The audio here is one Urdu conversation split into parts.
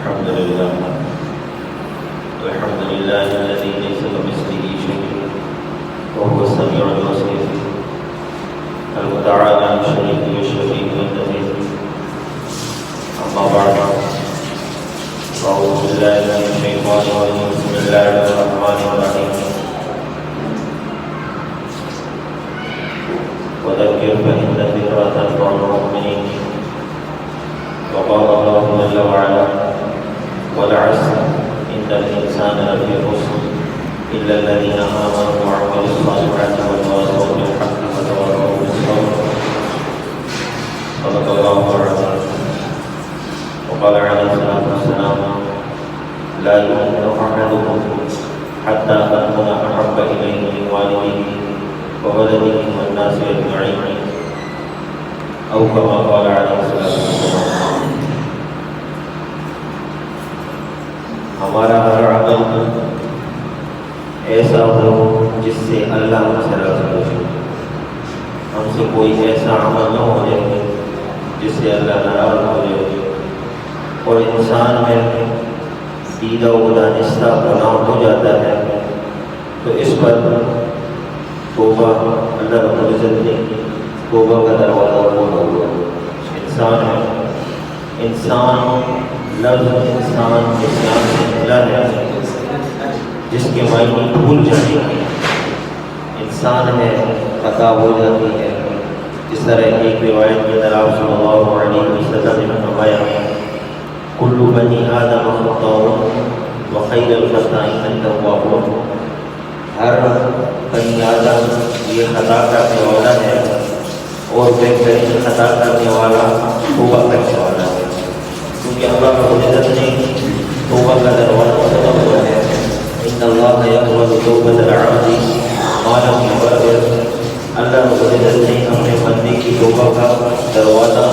الحمد لله الذي ليس كمثله شيء وهو السميع البصير المتعالى عن الشريك والشفيع والنذير. أما بعد أعوذ بالله من الشيطان الرجيم. بسم الله الرحمن الرحيم. وذكر فإن الذكرى تنفع المؤمنين. وقال الله جل وعلا: والعصر إن الإنسان لفي خسر إلا الذين آمنوا وعملوا الصالحات وتواصوا بالحق وتواصوا بالصبر. صدق الله العظيم. وقال عليه الصلاة والسلام: لا يؤمن أحدكم حتى أكون أحب إليه من والده وولده والناس أجمعين، أو كما قال عليه الصلاة والسلام. ہمارا ہر عمل ایسا ہو جس سے اللہ ہم سے راضی ہو جائے. ہم سے کوئی ایسا عمل نہ ہو جائے جس سے اللہ ناراض ہو جائے. اور انسان میں دیدہ و دانستہ گناہ ہو جاتا ہے تو اس پر توبہ اللہ رب العزت نے توبہ کا دروازہ کھولا ہوا. انسان لفظ انسان اسلام سے ملا ہے جس کے معنی بھول جاتے ہیں. انسان ہے، خطا ہو جاتی ہے. اس طرح ایک روایت میں جناب صلی اللہ علیہ وسلم نے فرمایا: کل بنی آدم خطاؤ وخیر الخطائین التوابون. ہر بنی آدم یہ خطا کرنے والا ہے اور بہترین خطا کرنے والا توبہ کرنے والا ہے. کیونکہ اللہ رب العزت نے توبہ کا دروازہ کھولا ہوا ہے. ان اللہ یقبل توبۃ العبد ما لم یغرر. اللہ رب العزت نے اپنے بندے کی توبہ کا دروازہ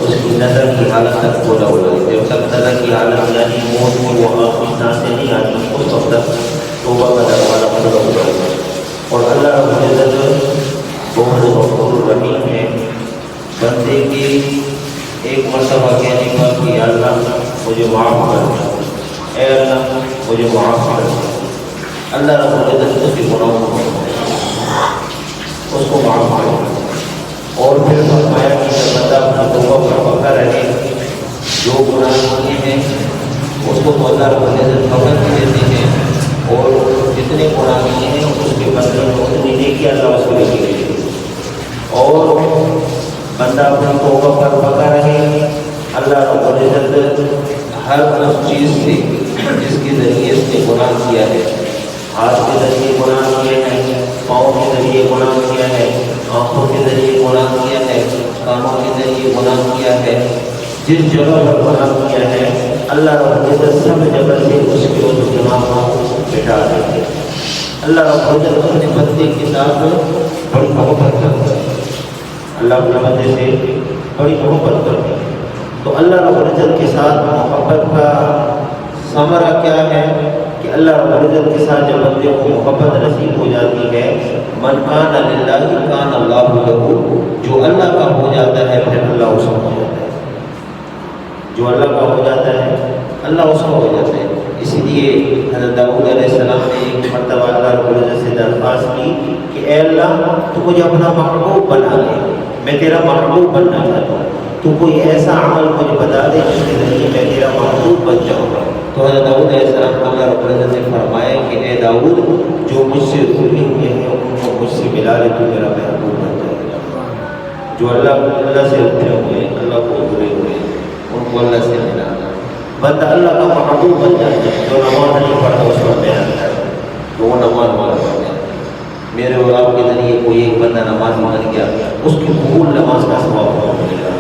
اس کی نظر کی حالت تک کھولا ہوا ہے. جب تک نظر کی حالت یعنی موت وہ آخری سانسیں نہیں آتی اس وقت تک توبہ کا دروازہ کھولا ہوا ہے. اور اللہ رب العزت بہت غفور الرحیم ہے. بندے کی ایک مرتبہ کہنے کا کہ اللہ مجھے معاف کر دے، اے اللہ مجھے معاف کر دے. اللہ رب العزت اس کے گناہوں کو اس کو معاف کر دے. اور پھر فرمایا کہ جب بندہ اپنا توبہ پر پکا رہے، جو گناہ کیے ہیں اس کو اللہ رب العزت خبر بھی دیتے ہیں اور جتنے گناہ کیے ہیں اس کے بدلے میں اتنی نیکی اللہ اس کو دیتی ہے. اور بندہ اپنا توبہ پر پکا رہے، اللہ رب العزت ہر اس چیز سے جس کے ذریعے اس نے گناہ کیا ہے، ہاتھ کے ذریعے گناہ کیا ہے، پاؤں کے ذریعے گناہ کیا ہے، آنکھوں کے ذریعے گناہ کیا ہے، کانوں کے ذریعے گناہ کیا ہے، جس جگہ پر گناہ کیا ہے اللہ رب العزت سب جگہ سے اس کے اس گناہ کو مٹا دیتے ہیں. اللہ رب العزت اپنے بندے کے ساتھ بڑی محبت کرتا ہے. اللہ اپنے بندے سے بڑی محبت کرتے ہیں. تو اللہ رب العزت کے ساتھ محبت کا ثمرہ کیا ہے کہ اللہ رب العزت کے ساتھ جب بندے کو محبت نصیب ہو جاتی ہے، من کان للہ کان اللہ لہ. جو اللہ کا ہو جاتا ہے پھر اللہ اس کا ہو جاتا ہے. جو اللہ کا ہو جاتا ہے اللہ اس کا ہو جاتا ہے. اسی لیے حضرت داؤد علیہ السلام نے ایک مرتبہ اللہ رب العزت سے درخواست کی کہ اے اللہ تو مجھے اپنا محبوب بنا لے، میں تیرا محبوب بننا چاہتا ہوں. تو کوئی ایسا عمل مجھے بتا دے جس کے ذریعے میں تیرا محبوب بن جاؤں گا. تو حضرت داؤد علیہ السلام کو اللہ رب العزت نے فرمایا کہ اے داؤد جو مجھ سے روٹے ہوئے ہیں ان کو مجھ سے ملا لے تو میرا محبوب بن جائے گا. جو اللہ سے اترے ہوئے ہیں، اللہ کو اترے ہوئے ہیں، ان کو اللہ سے ملا دے. بندہ اللہ کا محبوب بن جاتا ہے. جو نماز نہیں پڑھتا اس پر بیان ہے تو وہ نماز والا بن جاتا ہے. میرے اور آپ کے ذریعے کوئی ایک بندہ نماز بن گیا، اس کی قبول نماز کا ثواب ملے گا.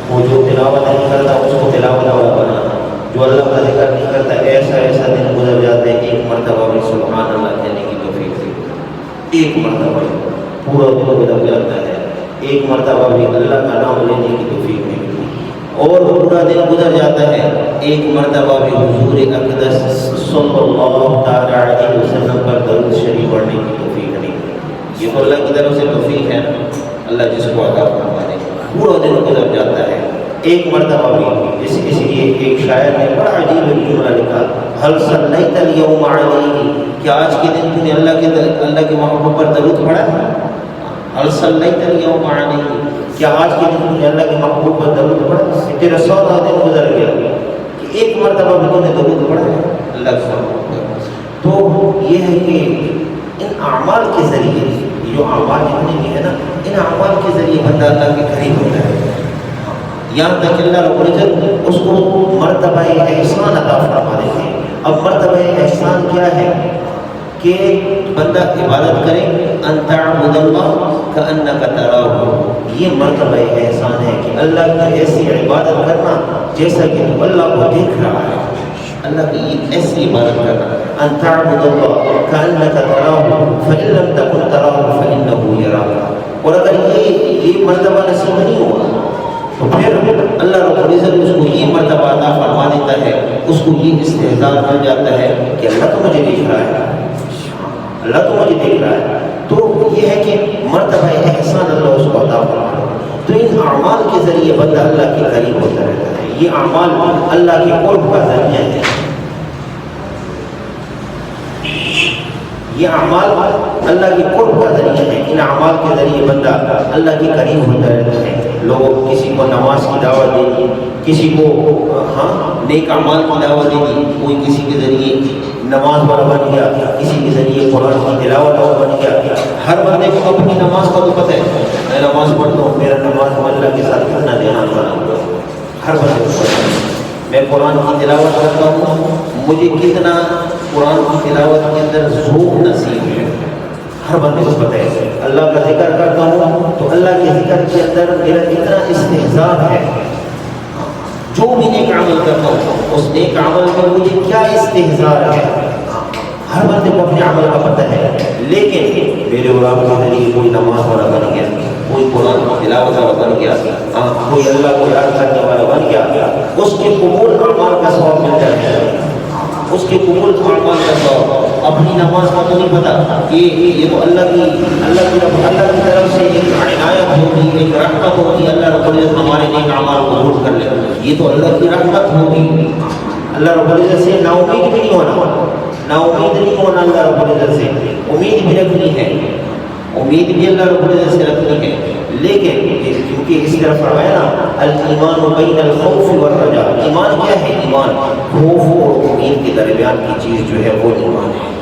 وہ جو تلاوت نہیں کرتا اس کو تلاوت والا بنانا. جو اللہ کا ذکر نہیں کرتا ایسا دن گزر جاتے ہیں ایک مرتبہ بھی سبحان اللہ کہنے کی توفیق تھی. ایک مرتبہ پورا دن گزر جاتا ہے، ایک مرتبہ بھی اللہ کا نام لینے کی توفیق نہیں ملتی. اور پورا دن گزر جاتا ہے ایک مرتبہ بھی حضور اقدس صلی اللہ علیہ وسلم پر درود شریف پڑھنے کی توفیق نہیں ملتی. یہ تو اللہ کی طرف سے توفیق ہے، اللہ جس کو عطا فرمائے. پورا دن گزر جاتا ہے ایک مرتبہ بھی اس لیے ایک شاعر نے بڑا عجیب جملہ لکھا، حل صلیت اليوم علیہ، کہ آج کے دن تو نے اللہ کے محبوب پر درود پڑھا ہے؟ حل صلیت اليوم علیہ، کیا آج کے دن تو نے اللہ کے محبوب پر درود پڑھا؟ تیرا 14 دن گزر گیا کہ ایک مرتبہ بھی تو نے درود پڑھا ہے اللہ کے محبوب پر؟ تو یہ ہے کہ ان اعمال کے ذریعے، جو اعمال جتنے بھی ہے نا، ان اعمال کے ذریعے بندہ اللہ کے قریب ہوتا ہے، یہاں تک اللہ رب العزت اس کو مرتبہ احسان عطا فرما دیتے ہیں۔ اب مرتبہ احسان کیا ہے؟ کہ بندہ عبادت کرے، ان تعبد اللہ کأنک تراہ، یہ مرتبہ احسان ہے کہ اللہ کی ایسی عبادت کرنا جیسا کہ تو اللہ کو دیکھ رہا ہے، اللہ کی ایسی عبادت کرنا، ان تعبد اللہ کأنک تراہ فإن لم تکن تراہ فإنہ یراک۔ اور اگر یہ مرتبہ نصیب نہیں ہوا تو پھر اللہ رب العزت اس کو یہ مرتبہ عطا فرما دیتا ہے، اس کو یہ استحضار مل جاتا ہے کہ اللہ تو مجھے دیکھ رہا ہے، اللہ تو مجھے دیکھ رہا ہے۔ تو یہ ہے کہ مرتبہ احسان اللہ اس کو عطا فرما۔ تو ان اعمال کے ذریعے بندہ اللہ کے قریب ہوتا رہتا ہے، یہ اعمال اللہ کے قرب کا ذریعہ ہے، یہ اعمال اللہ کے قرب کا ذریعہ ہے۔ ان اعمال کے ذریعے بندہ اللہ کے قریب ہوتا رہتا ہے۔ لوگ کسی کو نماز کی دعوت دے دی، کسی کو نیک اعمال کی دعوت دے دی، کوئی کسی کے ذریعے نماز والا بن گیا، کسی کے ذریعے قرآن کی تلاوت والا بن گیا۔ ہر بندے کو اپنی نماز کا تو پتہ ہے، میں نماز پڑھتا ہوں، میرا نماز اللہ کے ساتھ کتنا دھیان والا ہوگا، ہر بندے کو پتہ ہے۔ میں قرآن کی تلاوت کرتا ہوں، مجھے کتنا قرآن کی تلاوت کے اندر ذوق نصیب ہے، ہر بندے کو پتہ ہے۔ اللہ کا ذکر کرتا ہوں تو اللہ کے ذکر کے اندر میرا اتنا استحضار ہے، جو بھی نیک عمل کرتا ہوں اس نیک عمل میں مجھے کیا استحضار ہے، ہر بندے کو اپنے عمل کا پتہ ہے۔ لیکن میرے اور آپ کے ذریعے کوئی نماز والا بن گیا، کوئی قرآن کی تلاوت والا بن گیا، کوئی اللہ کو یاد کرنے والا بن گیا، اس کے قبول اعمال کا ثواب مل جاتا ہے، اس کے قبول اعمال کا ثواب۔ اپنی نماز کا تو نہیں پتا کہ یہ تو اللہ کی طرف سے ایک عنایت ہوگی، ایک رحمت ہوگی، اللہ رب العزت ہمارے نیک اعمال کو قبول کر لے، یہ تو اللہ کی رحمت ہوگی۔ اللہ رب العزت سے نا امید بھی نہیں ہونا، نا امید نہیں ہونا اللہ رب العزت سے، امید بھی رکھنی ہے، امید بھی اللہ رب العزت سے رکھنی ہے۔ لیکن کیونکہ اس طرح فرمایا نا الایمان بین الخوف والرجاء، ایمان کیا ہے؟ ایمان خوف اور امید کے درمیان کی چیز جو ہے وہ ایمان ہے۔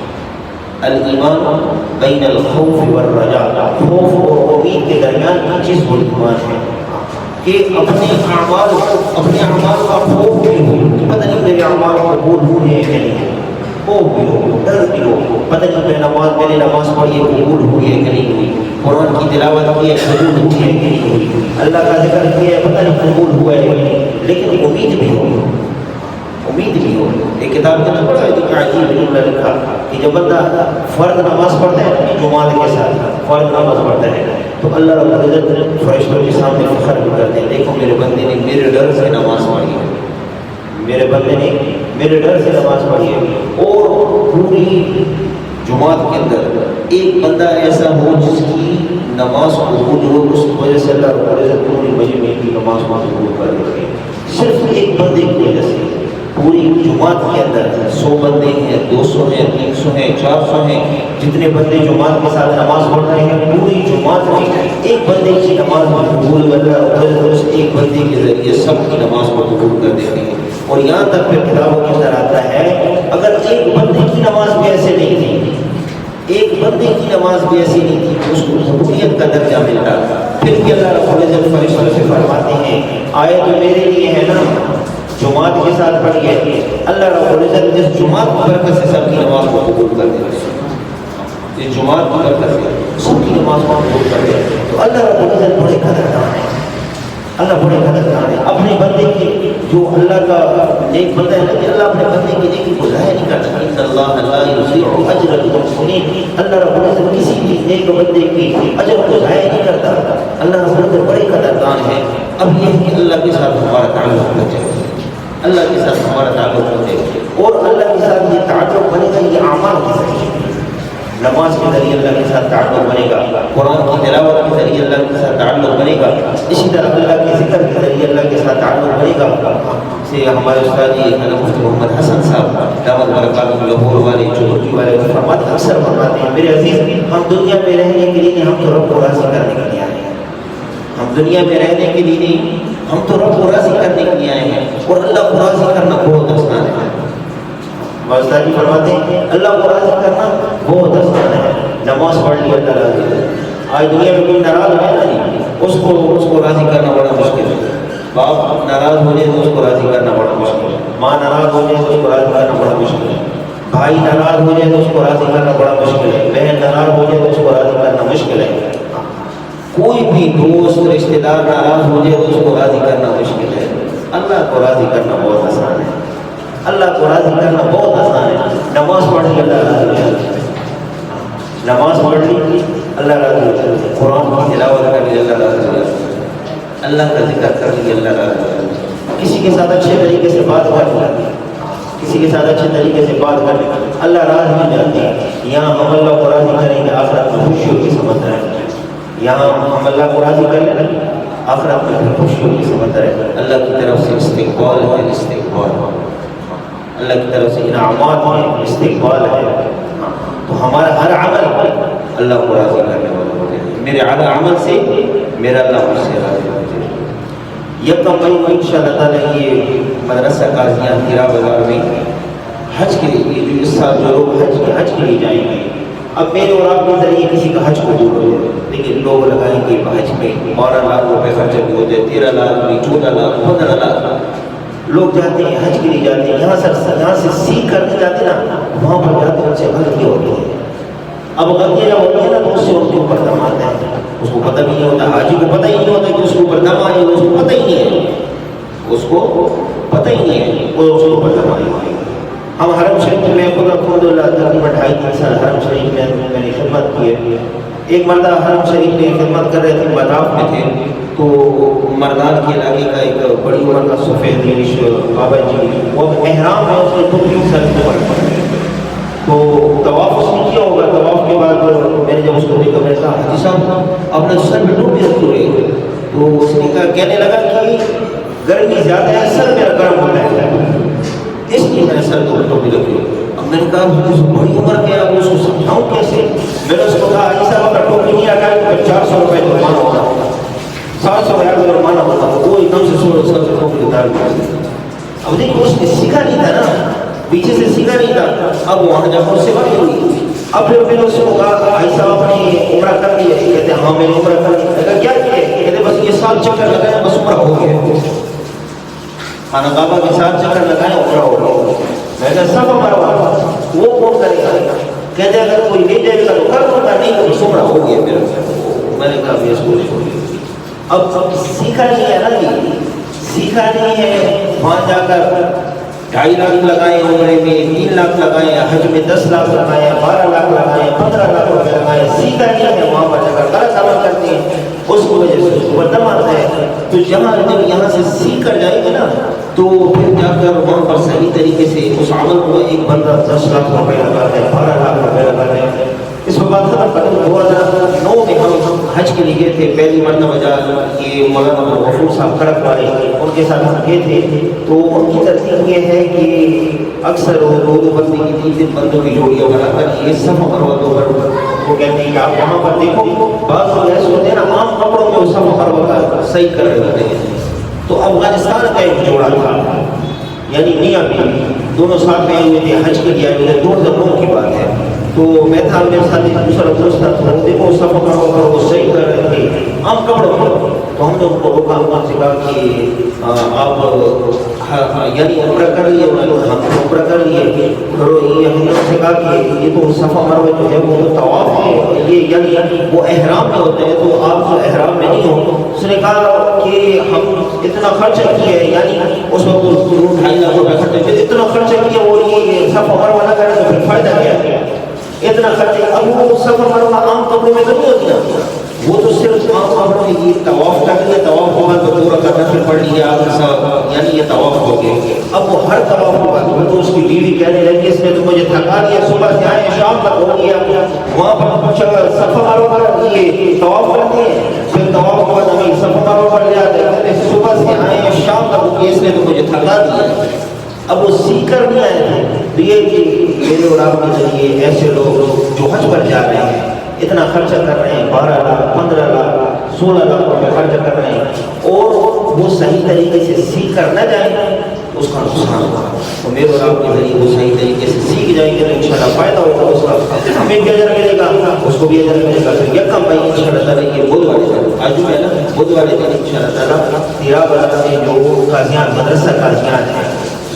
الایمان بین الخوف والرجاء، خوف اور امید کے درمیان کی چیز وہ ایمان ہے، کہ اپنے اعمال کا خوف بھی ہو کہ پتہ نہیں میرے اعمال قبول ہوئے کہ نہیں، خوف بھی ہو، ڈر بھی ہو، پتہ نہیں میں نے نماز پڑھی ہے قبول ہوئی ہے کہ نہیں ہوئی، قرآن کی تلاوت کی ہے قبول ہوئی ہے کہ نہیں ہوئی، اللہ کا ذکر کیا ہے پتہ نہیں قبول ہوا ہے کہ نہیں، لیکن امید بھی ہو، امید بھی ہو۔ ایک کتاب کے اندر بڑا عجیب جملہ لکھا کہ جب بندہ فرض نماز پڑھتا ہے جماعت کے ساتھ، فرض نماز پڑھتا ہے تو اللہ رب العزت فرشتوں کے سامنے فخر بھی کرتے ہیں، دیکھو میرے بندے نے میرے ڈر سے نماز پڑھی ہے، میرے بندے نے میرے ڈر سے نماز پڑھی ہے۔ اور پوری جماعت کے اندر ایک بندہ ایسا ہو جس کی نماز قبول ہو، اس وجہ سے اللہ رب العزت پوری مجمع کی نماز قبول کر دیتے ہیں، صرف ایک بندے کی وجہ سے۔ پوری جماعت کے اندر 100 بندے ہیں، 200 ہیں، 300 ہیں، 400 ہیں، جتنے بندے جماعت کے ساتھ نماز پڑھ رہے ہیں، پوری جماعت میں ایک بندے کی نماز قبول اس ایک بندے کے ذریعے سب کی نماز کو قبول کر دیتے ہیں۔ اور یہاں تک پھر کتابوں کے اندر آتا ہے اگر ایک بندے کی نماز بھی ایسے نہیں تھی، ایک بندے کی نماز بھی ایسی نہیں تھی، اس کو قبولیت کا درجہ ملتا، پھر بھی اللہ رب العزت فرشتوں سے فرماتے ہیں آئے تو میرے لیے ہے نا، جماعت کے ساتھ پڑھی ہے، اللہ رب العزت اس جماعت کی برکت سے سب کی نماز کو قبول کر دے، اس جماعت کی برکت سے سب کی نماز کو قبول کر دے۔ تو اللہ رب العزت بڑے قدردان ہے، اللہ بڑے قدردان ہے، اپنے بندے کی جو اللہ کا نیک بندہ ہے کہ اللہ اپنے بندے کی نیکی کو ضائع نہیں کرتا، ان اللہ لا یضیع اجر المحسنین، اللہ رب العزت کسی بھی نیک بندے کی اجر کو ضائع نہیں کرتا، اللہ رب العزت بڑے قدردان ہے۔ اب یہ ہے کہ اللہ کے ساتھ ہمارا تعلق ہونا چاہیے، اللہ کے ساتھ ہمارا تعلق ہوتے اور اللہ کے ساتھ یہ تعلق بنے گا یہ اعمال کے ذریعے، نماز کے ذریعے اللہ کے ساتھ تعلق بنے گا، قرآن کی تلاوت کے ذریعے اللہ کے ساتھ تعلق بنے گا، اسی طرح اللہ کے ذکر کے ذریعے اللہ کے ساتھ تعلق بنے گا۔ سے ہمارے استاد مفتی محمد حسن صاحب دامت برکاتہ لاہور والے چوٹی والے فرماتے اکثر فرماتے ہیں میرے عزیز، ہم دنیا میں رہنے کے لیے نہیں، ہم تو رب کو راضی کرنے کے لیے آئے ہیں۔ ہم دنیا میں رہنے کے لیے نہیں، ہم تو رب کو راضی کرنے کے لیے آئے ہیں، اور اللہ کو راضی کرنا بہت آسان ہے۔ استاد جی فرماتے ہیں اللہ کو راضی کرنا بہت آسان ہے، نماز پڑھ لی اللہ راضی ہے۔ آج دنیا میں کوئی ناراض ہے نا جی، اس کو راضی کرنا بڑا مشکل ہے۔ باپ ناراض ہو جائے تو اس کو راضی کرنا بڑا مشکل ہے، ماں ناراض ہو جائے تو اس کو راضی کرنا بڑا مشکل ہے، بھائی ناراض ہو جائے تو اس کو راضی کرنا بڑا مشکل ہے، بہن ناراض ہو جائے تو اس کو راضی کرنا مشکل ہے، کوئی بھی دوست رشتے دار ناراض ہو جائے تو اس کو راضی کرنا مشکل ہے۔ اللہ کو راضی کرنا بہت آسان ہے، اللہ کو راضی کرنا بہت آسان ہے۔ نماز پڑھ لی اللہ راضی ہے، نماز پڑھ لی اللہ راضی ہے، قرآن کی تلاوت کر لی اللہ راضی ہے، اللہ کا ذکر کر لی اللہ راضی ہے، کسی کے ساتھ اچھے طریقے سے بات کر لی، کسی کے ساتھ اچھے طریقے سے بات کر لی، اللہ راضی ہو جاتے ہیں۔ یہاں ہم اللہ کو راضی کریں گے، آخرت میں خوشیوں کی سمندر ہے۔ یہاں ہم اللہ کو راضی کر لیں، آخرت میں خوشیوں کی سمندر ہے۔ اللہ کی طرف سے استقبال ہے، استقبال، اللہ کی طرف سے انعامات ہیں، استقبال ہے۔ تو ہمارا ہر عمل اللہ کو راضی کرنے والا ہوتا ہے۔ میرے اعلیٰ عمل سے میرا اللہ مجھ سے راضی ہو جائے۔ یکم مئی کو انشاءاللہ تعالیٰ یہ مدرسہ قاضیان ہیرا بازار میں حج کے لیے جو اس سال جو لوگ حج کے لیے جائیں گے، اب میرے اور آپ کے ذریعے کسی کا حج قبول ہو جائے، لیکن لوگ لگائیں گے حج میں 12 لاکھ روپے خرچہ بھی ہو جائے، 13 لاکھ بھی، 14 لاکھ، 15 لاکھ لوگ جاتے ہیں حج کے لیے جاتے ہیں، یہاں سے سیکھ کر کے جاتے نا، وہاں پر جاتے ہیں ان سے غلطی ہوتی ہے۔ اب غلطیاں جب ہوتی ہیں نا تو اس سے ان کے اوپر دم آتا ہے، اس کو پتہ بھی نہیں ہوتا، حاجی کو پتہ ہی نہیں ہوتا کہ اس کے اوپر دم آئے، اس کو پتہ ہی نہیں ہے، اس کو پتہ ہی نہیں ہے وہ اس کے اوپر دم آئے گا۔ ہم حرم شریف میں خود الحمدللہ تقریباً 2.5-3 سال حرم شریف میں نے خدمت کی ہے۔ ایک مردہ حرم شریف میں خدمت کر رہے تھے، مطاف میں تھے، تو مردان کے علاقے کا ایک بڑی عمر کا سفید ریش بابا جی، وہ احرام میں اس نے ٹوپی سر کے اوپر، تو طواف اس نے کیا ہوگا۔ طواف کے بعد میں نے جب اس کو دیکھا، میں نے کہا حاجی صاحب اپنے سر میں ٹوپی رکھ ہوئے، تو اس نے کہنے لگا کہ گرمی زیادہ ہے، سر میرا گرم ہوتا ہے، اس لیے میں نے سر کو ٹوپی رکھی۔ اب میں نے کہا بڑی عمر کے اب اس کو سمجھاؤں کیسے؟ میں نے اس کو کہا حاجی صاحب اگر ٹوپی نہیں ہٹائے تو 400 روپے جرمانہ ہوتا، 700 ریال جرمانہ ہوتا، وہ ایک دم سے سر سے ٹوپی اتار دیا۔ اب دیکھو اس نے سیکھا نہیں تھا نا، پیچھے سے سیکھا نہیں تھا۔ اب وہاں جب مجھ سے بات ہوئی، اب پھر اس کو کہا بھائی صاحب اپنی عمرہ کر لی؟ کہتے ہاں میں نے عمرہ کر لی۔ کیا کیے؟ کہتے بس یہ سال چکر لگایا بس عمرہ ہو گیا، خانہ کعبہ کے ساتھ چکر لگائے عمرہ ہو گیا۔ میں نے سب مروا، وہ کون کرے گا؟ کہتے اگر کوئی لے جائے گا تو کر دوں گا، نہیں تو بس عمرہ ہو گیا میرا۔ میں نے کہا اس کو نہیں چھوڑی، اب سیکھا نہیں ہے نا جی، سیکھا نہیں ہے۔ وہاں جا کر 2.5 لاکھ لگائے عمرے میں، 3 لاکھ لگائے حج میں، 10 لاکھ لگائے، 12 لاکھ لگائے، 15 لاکھ روپے لگائے، سیکھا نہیں ہے۔ وہاں پر جا کر غلط عمل کرتے ہیں، اس کی وجہ سے اس کو دم آتا ہے۔ تو جہاں جب یہاں سے سیکھ کر جائیں گے نا تو پھر جا کر وہاں پر صحیح طریقے سے اس عمل کو ایک بندہ 10 لاکھ روپے لگاتا ہے، 12 لاکھ روپے لگاتا ہے۔ اس کو بات ختم کریں۔ 2009 میں ہم حج کے لیے گئے تھے، پہلی مرتبہ جا یہ مولانا غفور صاحب کڑک والے ان کے ساتھ ہم گئے تھے، تو ان کی ترتیب یہ ہے کہ اکثر وہ 2 بندے کی 3 بندوں کی جوڑیاں بنا کر یہ صفا مروہ پر وہ کہتے ہیں کہ آپ وہاں پر دیکھو، بعض لوگ ایسے ہوتے ہیں نا عام کپڑوں میں وہ صفا مروہ کا صحیح کر رہے ہوتے ہیں۔ تو افغانستان کا ایک جوڑا تھا، یعنی میاں بیوی دونوں ساتھ میں آئے ہوئے تھے، حج کے لیے آئے ہوئے تھے، 2009 کی بات ہے۔ تو میں تھا میرے ساتھ ایک دوسرا دوست تھا، تو دیکھو صفا مروہ پر وہ صحیح کر رہے تھے عام کپڑوں پر۔ تو ہم نے ان کو روکا، ان سے کہا کہ آپ یعنی عمرہ کر لیے؟ ہم عمرہ کر لیے۔ یہ ہم نے ان سے کہا کہ یہ تو صفا مروہ جو ہے وہ طواف ہے، یہ یعنی وہ احرام میں ہوتے ہیں، تو آپ جو احرام میں نہیں ہو۔ اس نے کہا کہ ہم اتنا خرچہ کیے، یعنی اس وقت 2.5 لاکھ روپے خرچہ کیے، اتنا خرچہ کیا اور یہ صفا مروہ نہ کرے تو پھر فائدہ کیا ہے؟ اتنا خرچہ۔ اب وہ صفا مروہ عام کپڑوں میں تو نہیں ہوتی نا، وہ تو صرف عام کپڑوں میں یہ طواف کر لیا، طواف ہوگا تو پورا کا نفل پڑھ لیا آپ سب، یعنی یہ طواف ہو گیا۔ اب وہ ہر طواف کے بعد تو اس کی بیوی کہنے لگی اس نے تو مجھے تھکا دیا، صبح سے آئے شام تک ہو گیا، وہاں پر صفا مروہ پر یہ طواف کرتے ہیں، پھر طواف کے بعد ہمیں صفا مروہ پر لے آتے ہیں، صبح سے آئے شام تک ہو گیا، اس نے تو مجھے تھکا دیا۔ اب وہ سیکھ کر نہیں آئے تھے، تو یہ کہ میرے اور آپ کے ذریعے ایسے لوگ جو حج پر جا رہے ہیں، اتنا خرچہ کر رہے ہیں، 12 لاکھ 15 لاکھ 16 لاکھ روپے خرچہ کر رہے ہیں، اور وہ صحیح طریقے سے سیکھ کر نہ جائیں، اس کا نقصان ہوگا۔ تو میرے اور آپ کے ذریعے وہ صحیح طریقے سے سیکھ جائیں گے تو انشاءاللہ فائدہ ہوگا، اس کا ہمیں بھی اجر ملے گا، اس کو بھی اجر ملے گا۔ پھر یکم بھائی انشاءاللہ تعالیٰ یہ بدھ والے دن، آج جو ہے نا بدھ والے دن انشاءاللہ تعالیٰ تیرا بڑا میں جو قاضیان مدرسہ قاضیان ہیں،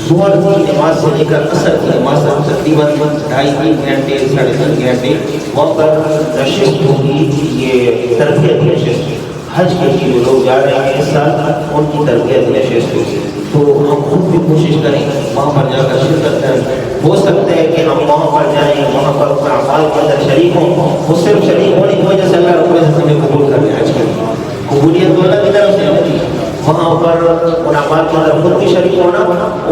ظہر کی نماز سے لے کر عصر کی نماز تک تقریباً 2.5-3 گھنٹے 3.5 گھنٹے وہاں پر نشست ہوگی، یہ تربیت نشست حج کے لیے جو لوگ جا رہے ہیں اس سال ان کی تربیت نشست ہوگی۔ تو ہم خود بھی کوشش کریں وہاں پر جا کر شرکت کریں، ہو سکتا ہے کہ ہم وہاں پر جائیں، وہاں پر اپنے اعمال کے اندر شریک ہوں، وہ صرف شریک ہونے کی وجہ سے اللہ رب العزت ہمیں قبول کر لیں۔ حج کے لیے قبولیت تو اللہ کی طرف سے ہوتی ہے، وہاں پر ان اعمال کے اندر خود بھی شریک ہونا،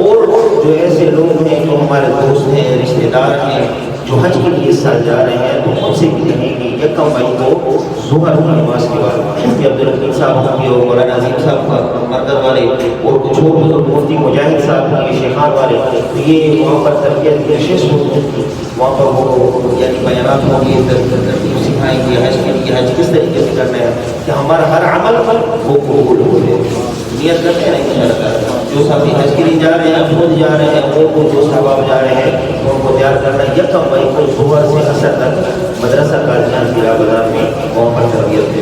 اور جو ایسے لوگ ہیں جو ہمارے دوست ہیں رشتہ دار ہیں جو حج کے لیے اس سال جا رہے ہیں، تو ان سے بھی کہیں کہ یکم مئی کو ظہر کی نماز کے بعد مفتی عبدالرحیم صاحب کی اور مولانا عظیم صاحب کا مرکز والے اور کچھ اور بزرگ مفتی مجاہد صاحب کے شیخان والے، یہ وہاں پر تربیت نشست ہوگی، وہاں پر وہ یعنی بیانات ہوں گے، ترتیب سکھائیں گے حج کے لیے حج کس طریقے سے کرنا ہے کہ ہمارا ہر عمل وہ قبول ہو جائے۔ نیت کرتے ہیں انشاءاللہ جو ساتھی حج کے لیے جا رہے ہیں، خود جا رہے ہیں، وہ کو جو صحابہ جا رہے ہیں ان کو تیار کرنا ہے۔ یکم مئی کو صبح سے عصر تک مدرسہ قاضیان تیرا بازار میں وہاں پر تربیت